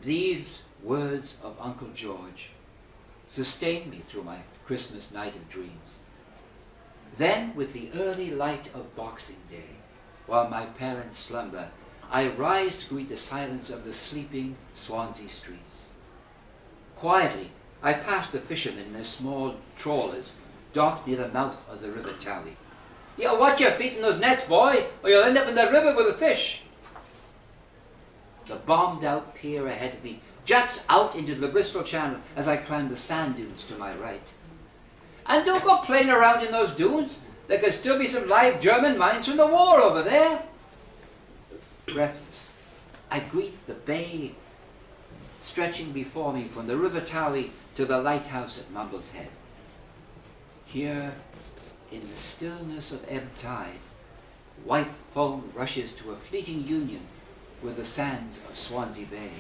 These words of Uncle George sustained me through my Christmas night of dreams. Then, with the early light of Boxing Day, while my parents slumber, I rise to greet the silence of the sleeping Swansea streets. Quietly, I pass the fishermen in their small trawlers docked near the mouth of the River Towie. "You watch your feet in those nets, boy, or you'll end up in the river with a fish." The bombed-out pier ahead of me juts out into the Bristol Channel as I climb the sand dunes to my right. And don't go playing around in those dunes. There could still be some live German mines from the war over there. Breathless, I greet the bay stretching before me from the River Towie to the lighthouse at Mumble's Head. Here, in the stillness of ebb tide, white foam rushes to a fleeting union with the sands of Swansea Bay.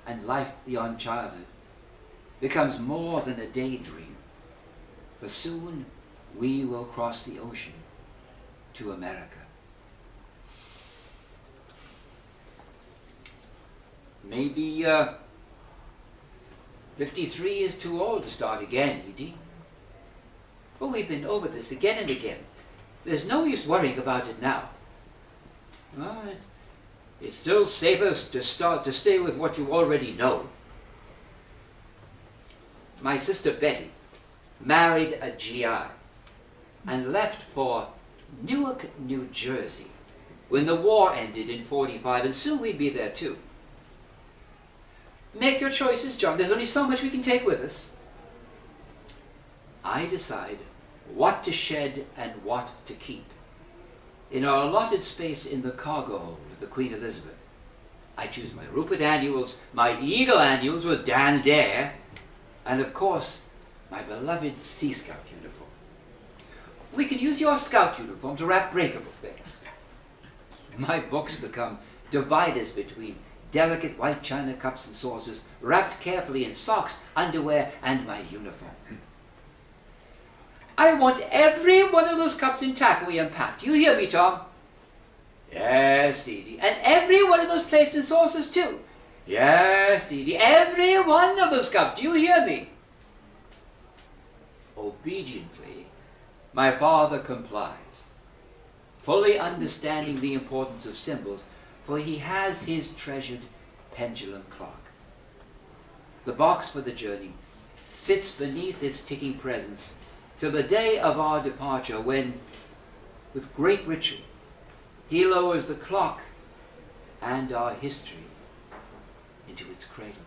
And life beyond childhood becomes more than a daydream, for soon we will cross the ocean to America. Maybe 53 is too old to start again, Edie. But we've been over this again and again. There's no use worrying about it now. Well, it's still safest to stay with what you already know. My sister Betty married a GI and left for Newark, New Jersey when the war ended in '45, and soon we'd be there too. Make your choices, John. There's only so much we can take with us. I decide what to shed and what to keep. In our allotted space in the cargo hold of the Queen Elizabeth, I choose my Rupert annuals, my Eagle annuals with Dan Dare, and of course, my beloved Sea Scout uniform. We can use your Scout uniform to wrap breakable things. My books become dividers between delicate white china cups and saucers, wrapped carefully in socks, underwear, and my uniform. I want every one of those cups intact when we unpack. Do you hear me, Tom? Yes, Edie. And every one of those plates and saucers, too. Yes, Edie. Every one of those cups. Do you hear me? Obediently, my father complies, fully understanding the importance of symbols, for he has his treasured pendulum clock. The box for the journey sits beneath its ticking presence till the day of our departure, when, with great ritual, he lowers the clock and our history into its cradle.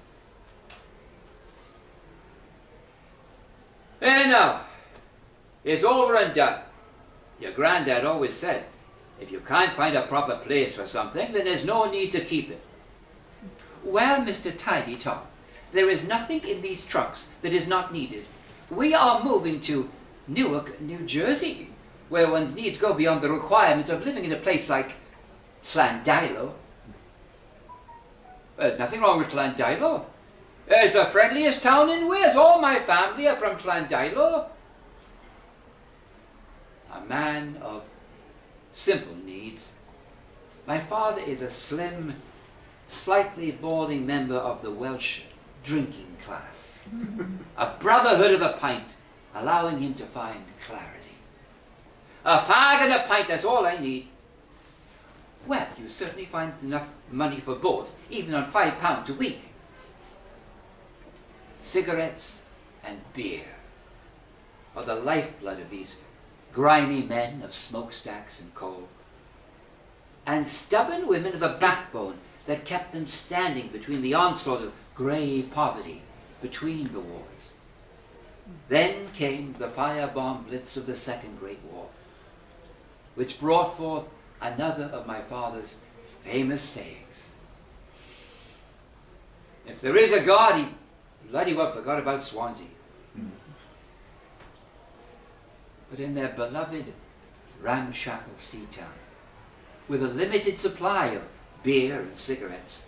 And now, it's over and done. Your granddad always said, if you can't find a proper place for something, then there's no need to keep it. Well, Mr. Tidy Tom, there is nothing in these trucks that is not needed. We are moving to Newark, New Jersey, where one's needs go beyond the requirements of living in a place like Llandilo. There's nothing wrong with Llandilo. It's the friendliest town in Wales. All my family are from Llandilo. A man of simple needs. My father is a slim, slightly balding member of the Welsh drinking class. A brotherhood of the pint, allowing him to find clarity. A fag and a pint, that's all I need. Well, you certainly find enough money for both, even on £5 a week. Cigarettes and beer are the lifeblood of these grimy men of smokestacks and coal, and stubborn women of the backbone that kept them standing between the onslaught of grey poverty between the wars. Then came the firebomb blitz of the Second Great War, which brought forth another of my father's famous sayings. If there is a God, he bloody well forgot about Swansea. But in their beloved ramshackle sea town, with a limited supply of beer and cigarettes,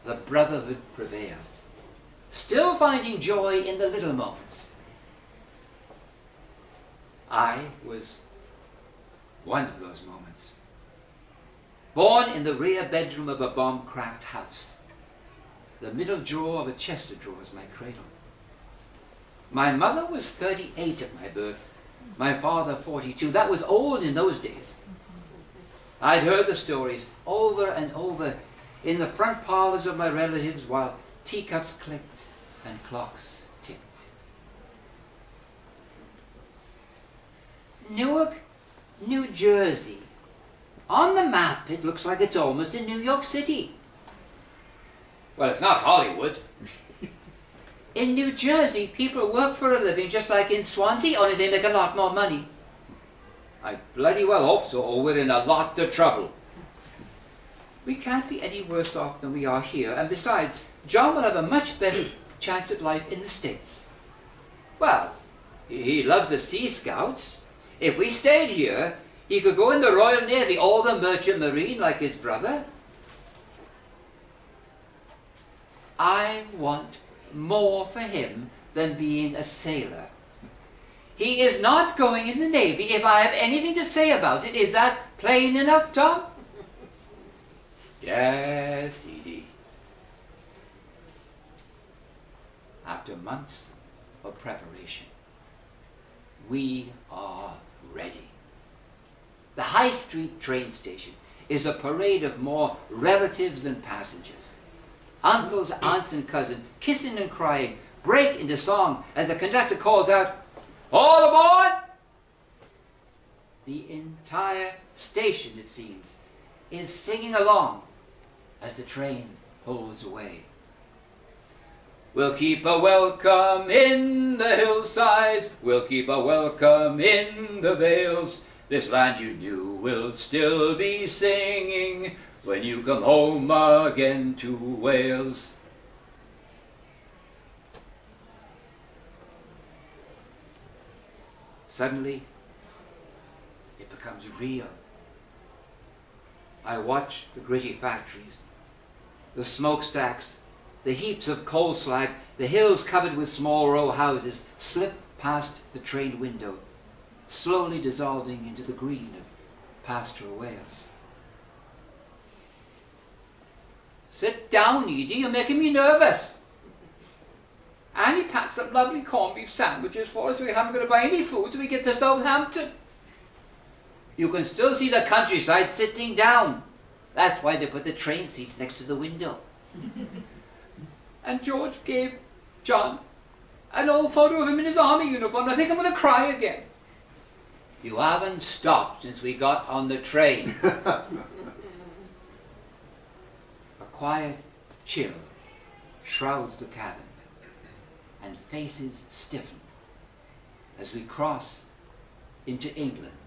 the brotherhood prevailed, still finding joy in the little moments. I was one of those moments. Born in the rear bedroom of a bomb-cracked house, The middle drawer of a chest of drawers my cradle. My mother was 38 at my birth, my father 42. That was old in those days. I'd heard the stories over and over in the front parlors of my relatives while teacups clicked and clocks ticked. Newark, New Jersey. On the map, it looks like it's almost in New York City. Well, it's not Hollywood. In New Jersey, people work for a living just like in Swansea, only they make a lot more money. I bloody well hope so, or we're in a lot of trouble. We can't be any worse off than we are here, and besides, John will have a much better chance at life in the States. Well, he loves the Sea Scouts. If we stayed here, he could go in the Royal Navy or the Merchant Marine like his brother. I want more for him than being a sailor. He is not going in the Navy if I have anything to say about it. Is that plain enough, Tom? Yes, Edie. After months of preparation, we are ready. The High Street train station is a parade of more relatives than passengers. Uncles, aunts, and cousins, kissing and crying, break into song as the conductor calls out, "All aboard!" The entire station, it seems, is singing along as the train pulls away. We'll keep a welcome in the hillsides, we'll keep a welcome in the vales. This land you knew will still be singing when you come home again to Wales. Suddenly, it becomes real. I watch the gritty factories, the smokestacks, the heaps of coal slag, the hills covered with small row houses slip past the train window, slowly dissolving into the green of pastoral Wales. Sit down, Edie, you're making me nervous. Annie packed some lovely corned beef sandwiches for us. We haven't got to buy any food till we get to Southampton. You can still see the countryside sitting down. That's why they put the train seats next to the window. And George gave John an old photo of him in his army uniform. I think I'm going to cry again. You haven't stopped since we got on the train. A quiet chill shrouds the cabin, and faces stiffen as we cross into England,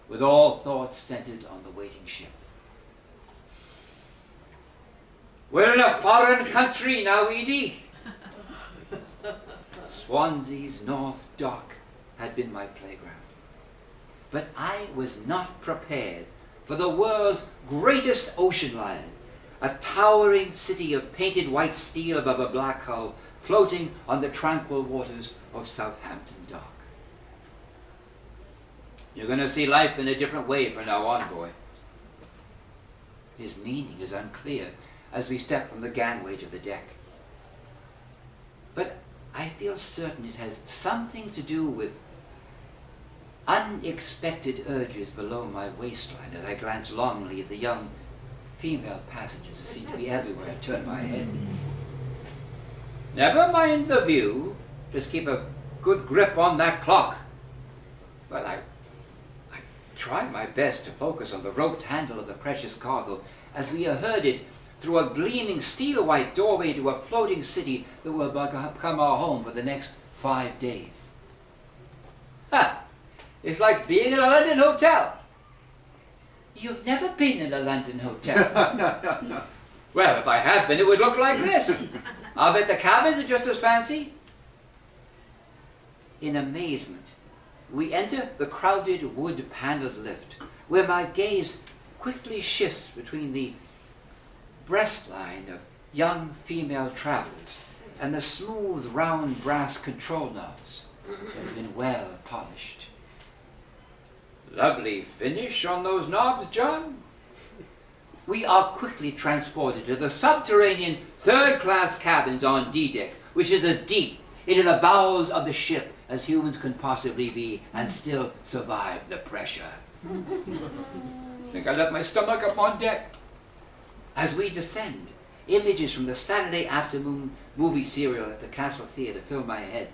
with all thoughts centered on the waiting ship. We're in a foreign country now, Edie. Swansea's North Dock had been my playground. But I was not prepared for the world's greatest ocean lion, a towering city of painted white steel above a black hull, floating on the tranquil waters of Southampton Dock. You're going to see life in a different way from now on, boy. His meaning is unclear as we step from the gangway to the deck. But I feel certain it has something to do with unexpected urges below my waistline as I glance longingly at the young female passengers who seem to be everywhere I turn my head. Never mind the view, just keep a good grip on that clock. Well, I try my best to focus on the roped handle of the precious cargo as we are herded through a gleaming steel-white doorway to a floating city that will become our home for the next 5 days. Ha! It's like being in a London hotel. You've never been in a London hotel. Well, if I had been, it would look like this. I'll bet the cabins are just as fancy. In amazement, we enter the crowded wood-paneled lift, where my gaze quickly shifts between the breastline of young female travelers and the smooth, round brass control knobs that have been well polished. Lovely finish on those knobs, John. we are quickly transported to the subterranean third-class cabins on D-deck, which is as deep into the bowels of the ship as humans can possibly be and still survive the pressure. I think I left my stomach up on deck. As we descend, images from the Saturday afternoon movie serial at the Castle Theatre fill my head.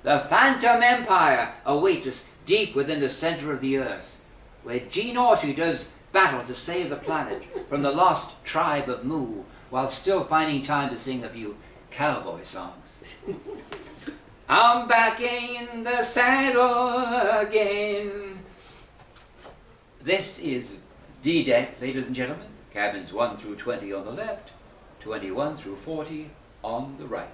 The Phantom Empire awaits us deep within the center of the earth, where Gene Autry does battle to save the planet from the lost tribe of Mu, while still finding time to sing a few cowboy songs. I'm back in the saddle again. This is D-deck, ladies and gentlemen. Cabins 1 through 20 on the left, 21 through 40 on the right.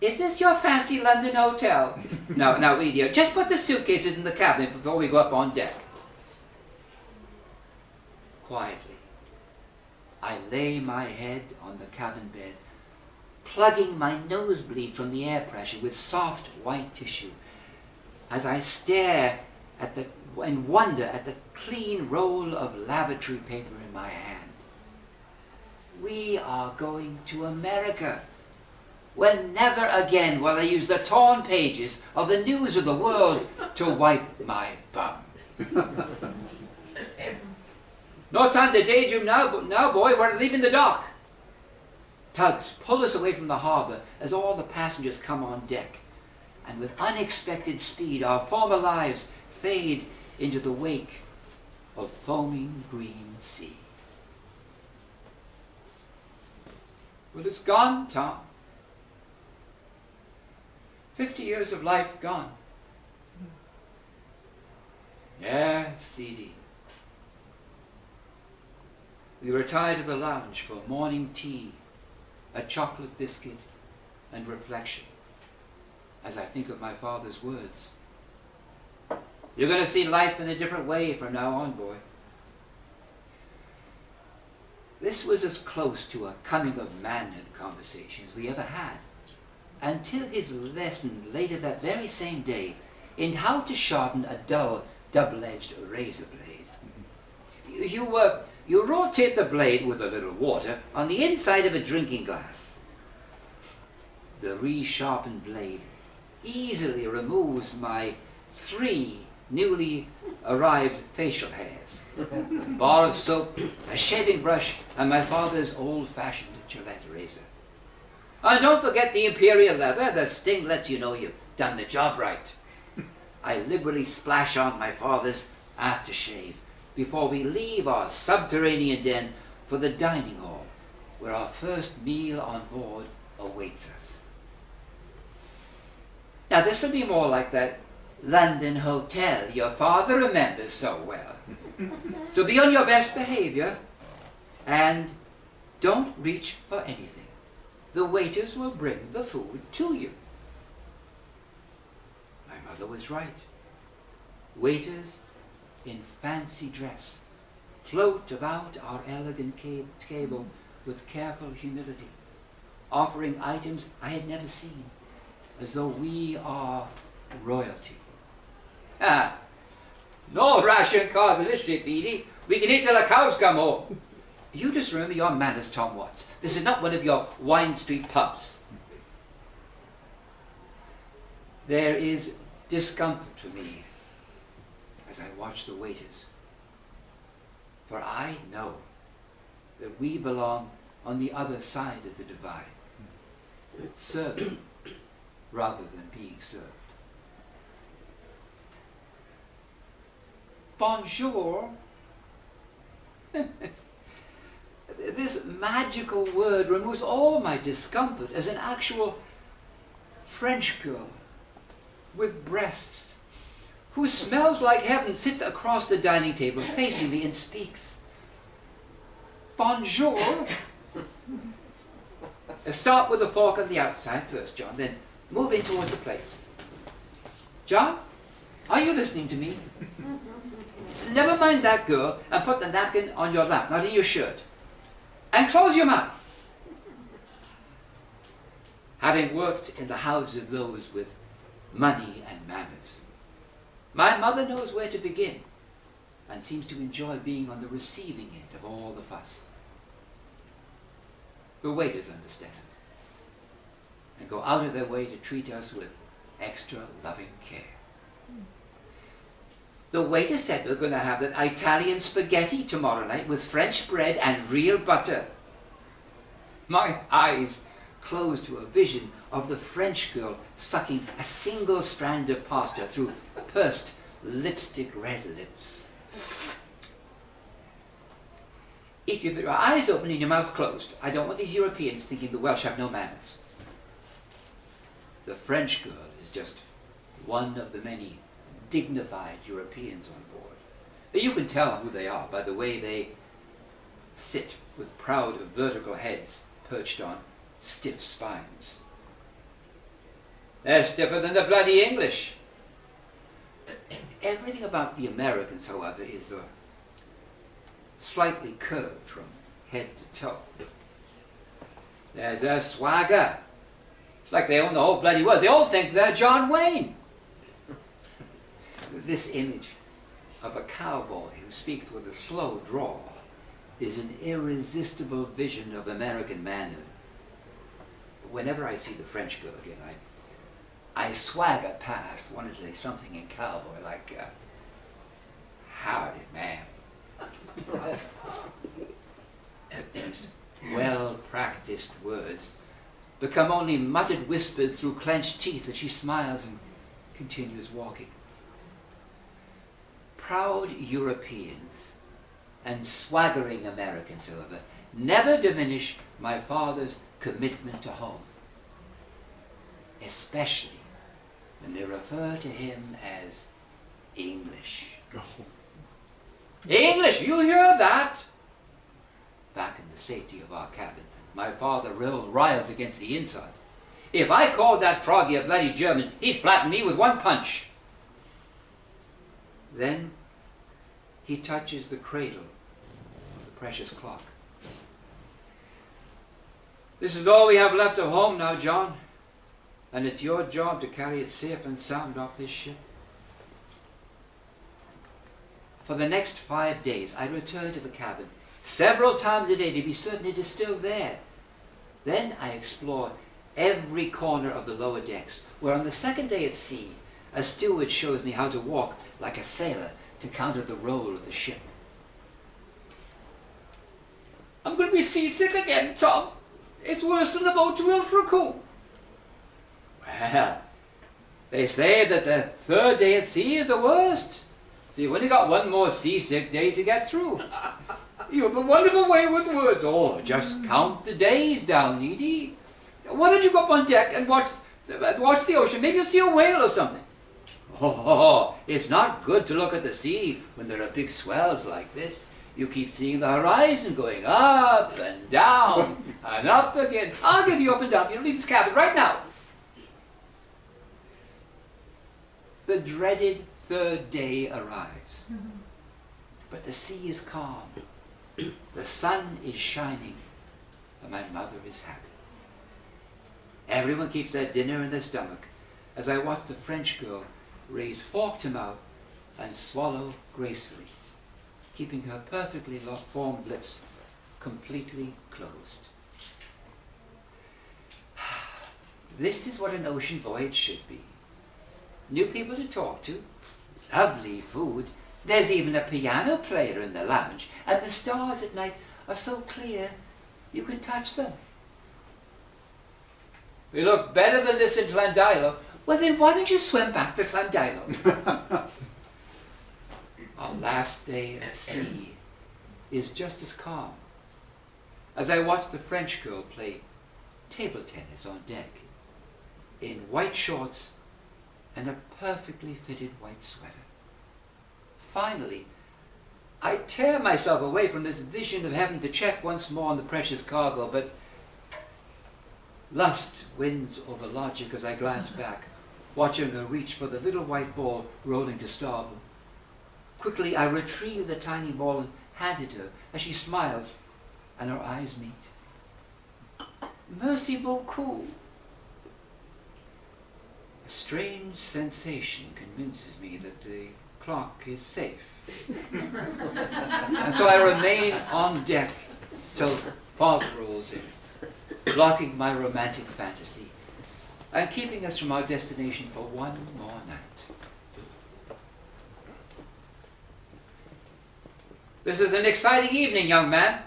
Is this your fancy London hotel? No, idiot. Just put the suitcases in the cabinet before we go up on deck. Quietly, I lay my head on the cabin bed, plugging my nosebleed from the air pressure with soft white tissue, as I stare at and wonder at the clean roll of lavatory paper in my hand. We are going to America, where never again will I use the torn pages of the news of the world to wipe my bum. No time to daydream now, boy, we're leaving the dock. Tugs pull us away from the harbor as all the passengers come on deck, and with unexpected speed our former lives fade into the wake of foaming green sea. Well, it's gone, Tom. 50 years of life gone. Yes, Edie. We retire to the lounge for morning tea, a chocolate biscuit, and reflection, as I think of my father's words. You're going to see life in a different way from now on, boy. This was as close to a coming of manhood conversation as we ever had, until his lesson later that very same day in how to sharpen a dull, double-edged razor blade. You rotate the blade with a little water on the inside of a drinking glass. The resharpened blade easily removes my 3 newly arrived facial hairs, a bar of soap, a shaving brush, and my father's old-fashioned Gillette razor. And don't forget the imperial leather. The sting lets you know you've done the job right. I liberally splash on my father's aftershave before we leave our subterranean den for the dining hall, where our first meal on board awaits us. Now this will be more like that London hotel your father remembers so well. So be on your best behavior and don't reach for anything. The waiters will bring the food to you. My mother was right. Waiters in fancy dress float about our elegant table with careful humility, offering items I had never seen, as though we are royalty. No ration cars in this ship, Edie. We can eat till the cows come home. You just remember your manners, Tom Watts. This is not one of your Wine Street pubs. There is discomfort for me as I watch the waiters. For I know that we belong on the other side of the divide, serving rather than being served. Bonjour. This magical word removes all my discomfort as an actual French girl with breasts who smells like heaven sits across the dining table facing me and speaks. Bonjour. Start with the fork on the outside first, John, then move in towards the plates. John, are you listening to me? Never mind that girl and put the napkin on your lap, not in your shirt. And close your mouth. Having worked in the houses of those with money and manners, my mother knows where to begin and seems to enjoy being on the receiving end of all the fuss. The waiters understand and go out of their way to treat us with extra loving care. The waiter said we're going to have that Italian spaghetti tomorrow night with French bread and real butter. My eyes closed to a vision of the French girl sucking a single strand of pasta through pursed lipstick red lips. Eat with your eyes open and your mouth closed. I don't want these Europeans thinking the Welsh have no manners. The French girl is just one of the many dignified Europeans on board. You can tell who they are by the way they sit with proud vertical heads perched on stiff spines. They're stiffer than the bloody English. Everything about the Americans, however, is slightly curved from head to toe. There's a swagger. It's like they own the whole bloody world. They all think they're John Wayne. This image of a cowboy who speaks with a slow drawl is an irresistible vision of American manhood. Whenever I see the French girl again, I swagger past, wanting to say something in cowboy like, howdy, ma'am. These well-practiced words become only muttered whispers through clenched teeth as she smiles and continues walking. Proud Europeans and swaggering Americans, however, never diminish my father's commitment to home, especially when they refer to him as English. English, you hear that? Back in the safety of our cabin, my father riles against the inside. If I called that froggy a bloody German, he'd flatten me with one punch. Then he touches the cradle of the precious clock. This is all we have left of home now, John, and it's your job to carry it safe and sound off this ship. For the next 5 days, I return to the cabin several times a day to be certain it is still there. Then I explore every corner of the lower decks, where on the second day at sea, a steward shows me how to walk like a sailor to counter the roll of the ship. I'm going to be seasick again, Tom. It's worse than the boat to Ilfracombe. Well, they say that the third day at sea is the worst. So you've only got one more seasick day to get through. You have a wonderful way with words. Oh, just count the days down, Edie. Why don't you go up on deck and watch the ocean? Maybe you'll see a whale or something. Oh, it's not good to look at the sea when there are big swells like this. You keep seeing the horizon going up and down and up again. I'll give you up and down if you don't leave this cabin right now. The dreaded third day arrives. But the sea is calm. The sun is shining. And my mother is happy. Everyone keeps their dinner in their stomach as I watch the French girl raise fork to mouth and swallow gracefully, keeping her perfectly formed lips completely closed. This is what an ocean voyage should be. New people to talk to, lovely food, there's even a piano player in the lounge, and the stars at night are so clear you can touch them. We look better than this in Llandilo. Well then why don't you swim back to Llandilo? Our last day at sea is just as calm as I watch the French girl play table tennis on deck in white shorts and a perfectly fitted white sweater. Finally, I tear myself away from this vision of having to check once more on the precious cargo, but lust wins over logic as I glance back, watching her reach for the little white ball rolling to starboard. Quickly, I retrieve the tiny ball and hand it her as she smiles and our eyes meet. Merci beaucoup. A strange sensation convinces me that the clock is safe And so I remain on deck till fog rolls in, blocking my romantic fantasy and keeping us from our destination for one more night. This is an exciting evening, young man.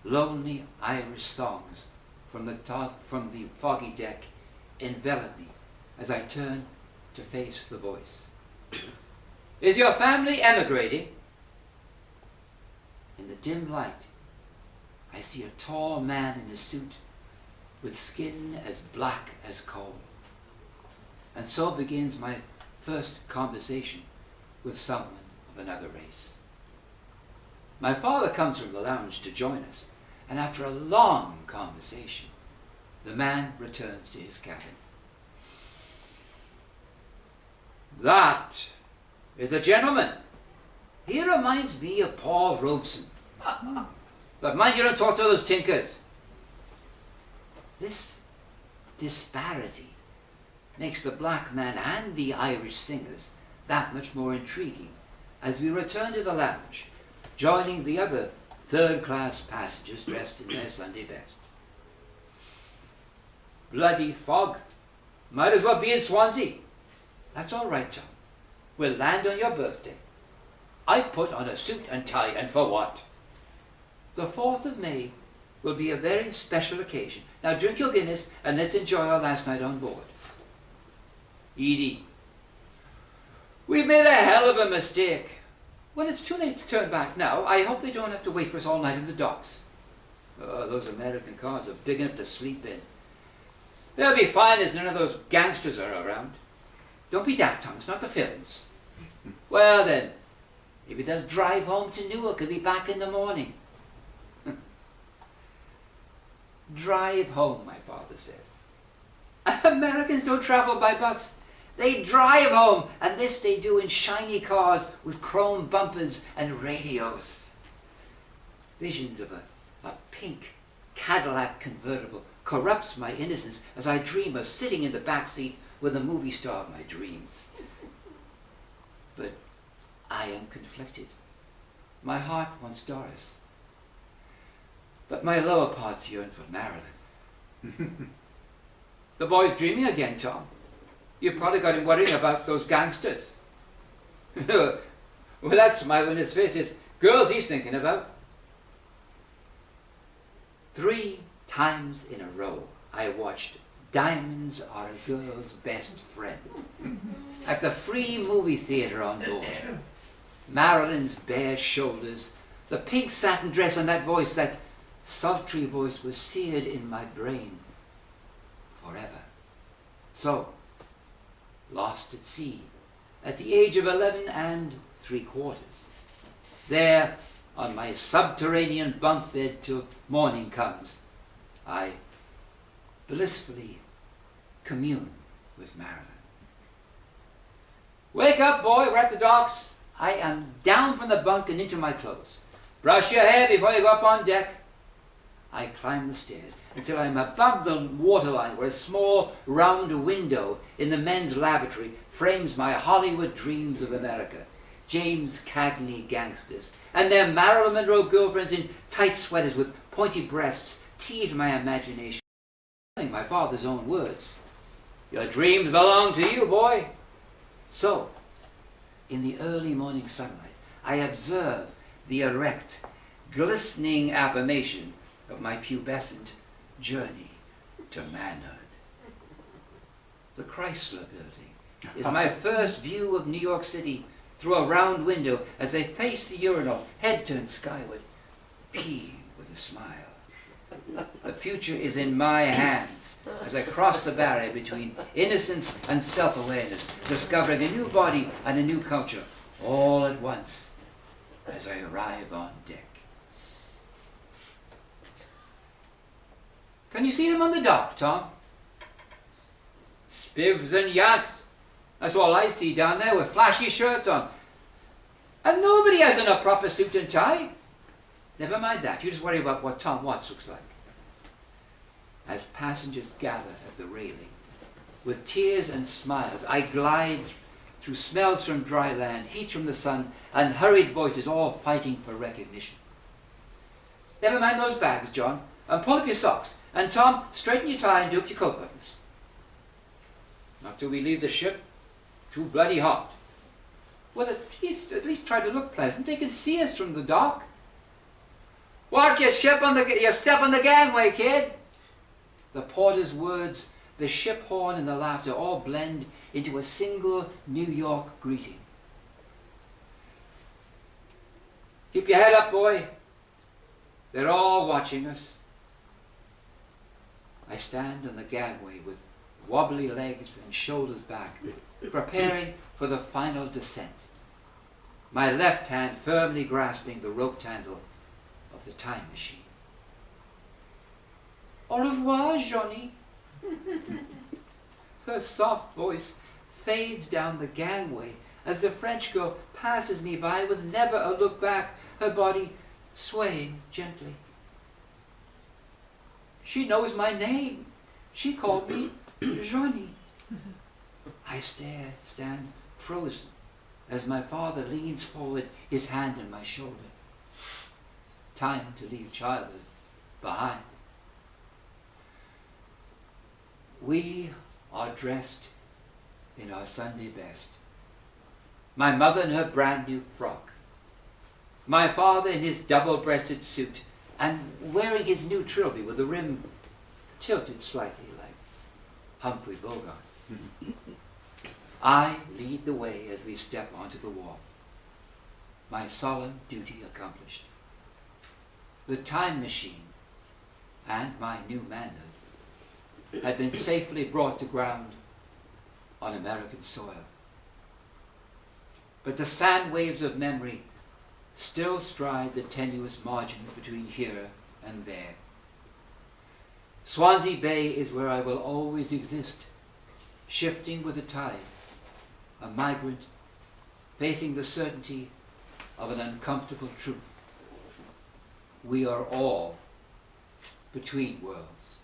Lonely Irish songs from the foggy deck envelop me as I turn to face the voice. Is your family emigrating? In the dim light, I see a tall man in a suit with skin as black as coal. And so begins my first conversation with someone of another race. My father comes from the lounge to join us, and after a long conversation, the man returns to his cabin. That is a gentleman. He reminds me of Paul Robeson. But mind you don't talk to those tinkers. This disparity makes the black man and the Irish singers that much more intriguing as we return to the lounge, joining the other third-class passengers dressed in their Sunday best. Bloody fog. Might as well be in Swansea. That's all right, Tom. We'll land on your birthday. I put on a suit and tie, and for what? The 4th of May will be a very special occasion. Now drink your Guinness and let's enjoy our last night on board. Edie, we made a hell of a mistake. Well, it's too late to turn back now. I hope they don't have to wait for us all night in the docks. Oh, those American cars are big enough to sleep in. They'll be fine as none of those gangsters are around. Don't be daft, Tom. It's not the films. Well then, maybe they'll drive home to Newark and be back in the morning. Drive home, my father says. Americans don't travel by bus. They drive home, and this they do in shiny cars with chrome bumpers and radios. Visions of a pink Cadillac convertible corrupts my innocence as I dream of sitting in the back seat with the movie star of my dreams. But I am conflicted. My heart wants Doris, but my lower parts yearn for Marilyn. The boy's dreaming again, Tom. You probably got him worrying about those gangsters. Well, that smile on his face is girls he's thinking about. 3 times in a row, I watched Diamonds Are a Girl's Best Friend at the free movie theatre on board. Marilyn's bare shoulders, the pink satin dress, and that voice, that sultry voice, was seared in my brain forever. So, lost at sea, at the age of 11 3/4. There, on my subterranean bunk bed till morning comes, I blissfully commune with Marilyn. Wake up, boy, we're at the docks. I am down from the bunk and into my clothes. Brush your hair before you go up on deck. I climb the stairs until I'm above the waterline, where a small round window in the men's lavatory frames my Hollywood dreams of America. James Cagney gangsters and their Marilyn Monroe girlfriends in tight sweaters with pointy breasts tease my imagination. My father's own words. Your dreams belong to you, boy. So, in the early morning sunlight, I observe the erect, glistening affirmation of my pubescent journey to manhood. The Chrysler Building is my first view of New York City through a round window as I face the urinal, head turned skyward, peeing with a smile. The future is in my hands as I cross the barrier between innocence and self-awareness, discovering a new body and a new culture all at once as I arrive on deck. Can you see them on the dock, Tom? Spivs and Yanks. That's all I see down there with flashy shirts on. And nobody has on a proper suit and tie. Never mind that. You just worry about what Tom Watts looks like. As passengers gather at the railing, with tears and smiles, I glide through smells from dry land, heat from the sun, and hurried voices all fighting for recognition. Never mind those bags, John, and pull up your socks, and Tom, straighten your tie and do up your coat buttons. Not till we leave the ship. Too bloody hot. Well, at least try to look pleasant. They can see us from the dock. Watch your step on the gangway, kid. The porter's words, the ship horn, and the laughter all blend into a single New York greeting. Keep your head up, boy. They're all watching us. I stand on the gangway with wobbly legs and shoulders back, preparing for the final descent, my left hand firmly grasping the roped handle of the time machine. Au revoir, Johnny. Her soft voice fades down the gangway as the French girl passes me by with never a look back, her body swaying gently. She knows my name. She called me Johnny. I stand frozen as my father leans forward, his hand on my shoulder. Time to leave childhood behind. We are dressed in our Sunday best. My mother in her brand new frock. My father in his double-breasted suit and wearing his new trilby with the rim tilted slightly like Humphrey Bogart. I lead the way as we step onto the wharf, my solemn duty accomplished. The time machine and my new manhood had been safely brought to ground on American soil. But the sand waves of memory still stride the tenuous margin between here and there. Swansea Bay is where I will always exist, shifting with the tide, a migrant facing the certainty of an uncomfortable truth. We are all between worlds.